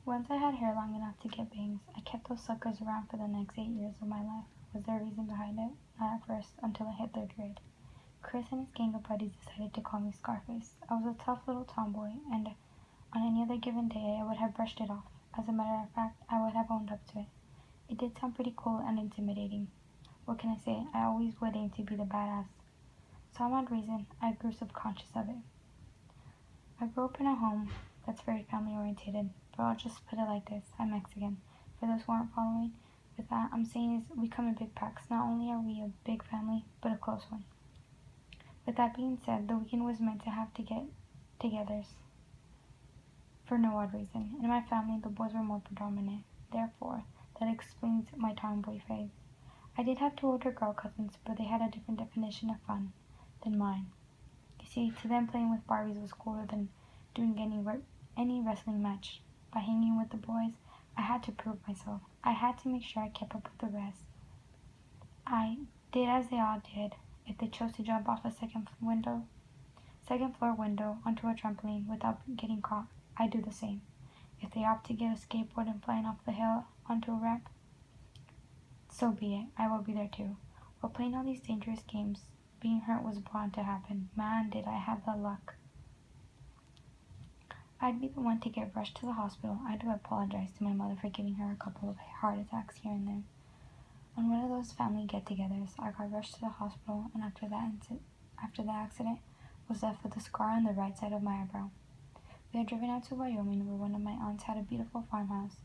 Once I had hair long enough to get bangs, I kept those suckers around for the next 8 years of my life. Was there a reason behind it? Not at first, until I hit 3rd grade. Chris and his gang of buddies decided to call me Scarface. I was a tough little tomboy, and on any other given day I would have brushed it off. As a matter of fact, I would have owned up to it. It did sound pretty cool and intimidating. What can I say? I always would aim to be the badass. Some odd reason, I grew subconscious of it. I grew up in a home that's very family-oriented, but I'll just put it like this. I'm Mexican. For those who aren't following, with that I'm saying is we come in big packs. Not only are we a big family, but a close one. With that being said, the weekend was meant to have to get-togethers for no odd reason. In my family, the boys were more predominant. Therefore, that explains my tomboy phase. I did have 2 older girl cousins, but they had a different definition of fun than mine. You see, to them playing with Barbies was cooler than doing any wrestling match. By hanging with the boys, I had to prove myself. I had to make sure I kept up with the rest. I did as they all did. If they chose to jump off a second floor window onto a trampoline without getting caught, I'd do the same. If they opt to get a skateboard and flying off the hill onto a ramp, so be it. I will be there too. While playing all these dangerous games, being hurt was bound to happen. Man, did I have the luck. I'd be the one to get rushed to the hospital. I do apologize to my mother for giving her a couple of heart attacks here and there. On one of those family get-togethers, I got rushed to the hospital, and after the accident, was left with a scar on the right side of my eyebrow. We had driven out to Wyoming, where one of my aunts had a beautiful farmhouse.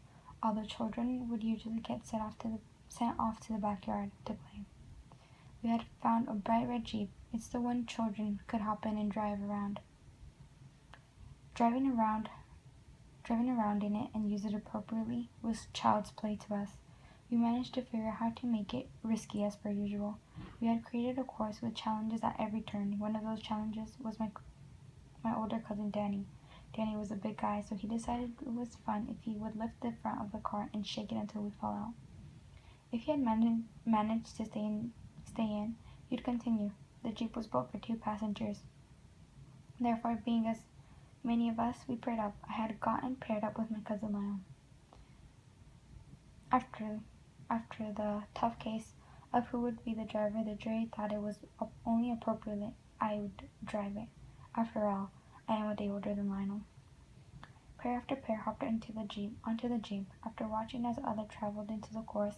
All the children would usually get sent off to the backyard to play. We had found a bright red Jeep. It's the one children could hop in and drive around. Driving around in it and use it appropriately was child's play to us. We managed to figure out how to make it risky as per usual. We had created a course with challenges at every turn. One of those challenges was my older cousin Danny. Danny was a big guy, so he decided it was fun if he would lift the front of the car and shake it until we fell out. If he had managed to stay in, he'd continue. The Jeep was built for 2 passengers. Therefore, being as many of us, we paired up. I had gotten paired up with my cousin Lyle. After the tough case of who would be the driver, the jury thought it was only appropriate I would drive it. After all, I am a day older than Lionel. Pair after pair hopped onto the Jeep. After watching as others traveled into the course,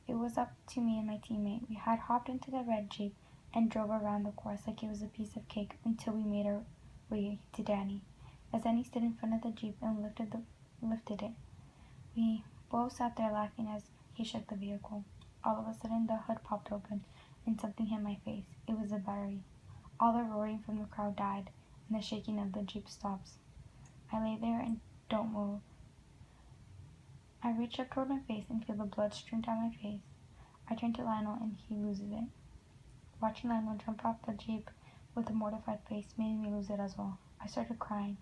it was up to me and my teammate. We had hopped into the red Jeep and drove around the course like it was a piece of cake until we made our way to Danny. As Danny stood in front of the Jeep and lifted it, we both sat there laughing as he shook the vehicle. All of a sudden, the hood popped open and something hit my face. It was a battery. All the roaring from the crowd died, and the shaking of the Jeep stops. I lay there and don't move. I reach up toward my face and feel the blood stream down my face. I turn to Lionel and he loses it. Watching Lionel jump off the Jeep with a mortified face made me lose it as well. I started crying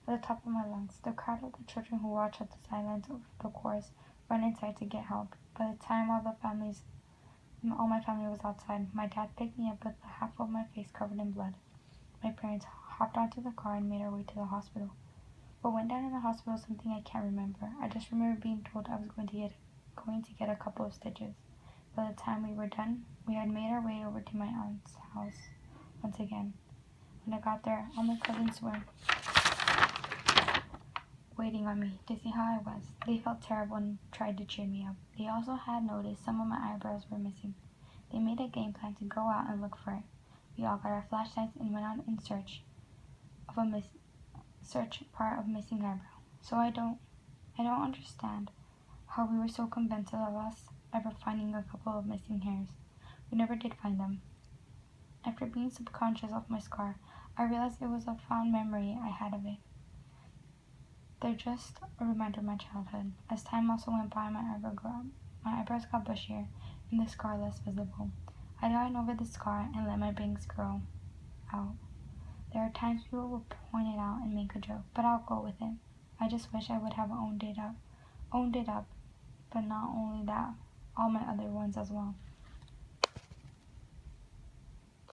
at the top of my lungs. The crowd of the children who watched at the sidelines of the course ran inside to get help. By the time all my family was outside, my dad picked me up with half of my face covered in blood. My parents hopped onto the car and made our way to the hospital. What went down in the hospital is something I can't remember. I just remember being told I was going to get a couple of stitches. By the time we were done, we had made our way over to my aunt's house once again. When I got there, all my cousins were waiting on me to see how I was. They felt terrible and tried to cheer me up. They also had noticed some of my eyebrows were missing. They made a game plan to go out and look for it. We all got our flashlights and went out in search part of missing eyebrow. So I don't understand how we were so convinced of us ever finding a couple of missing hairs. We never did find them. After being subconscious of my scar, I realized it was a fond memory I had of it. They're just a reminder of my childhood. As time also went by, my eyebrows got bushier and the scar less visible. I got over the scar and let my bangs grow out. There are times people will point it out and make a joke, but I'll go with it. I just wish I would have owned it up, but not only that, all my other ones as well.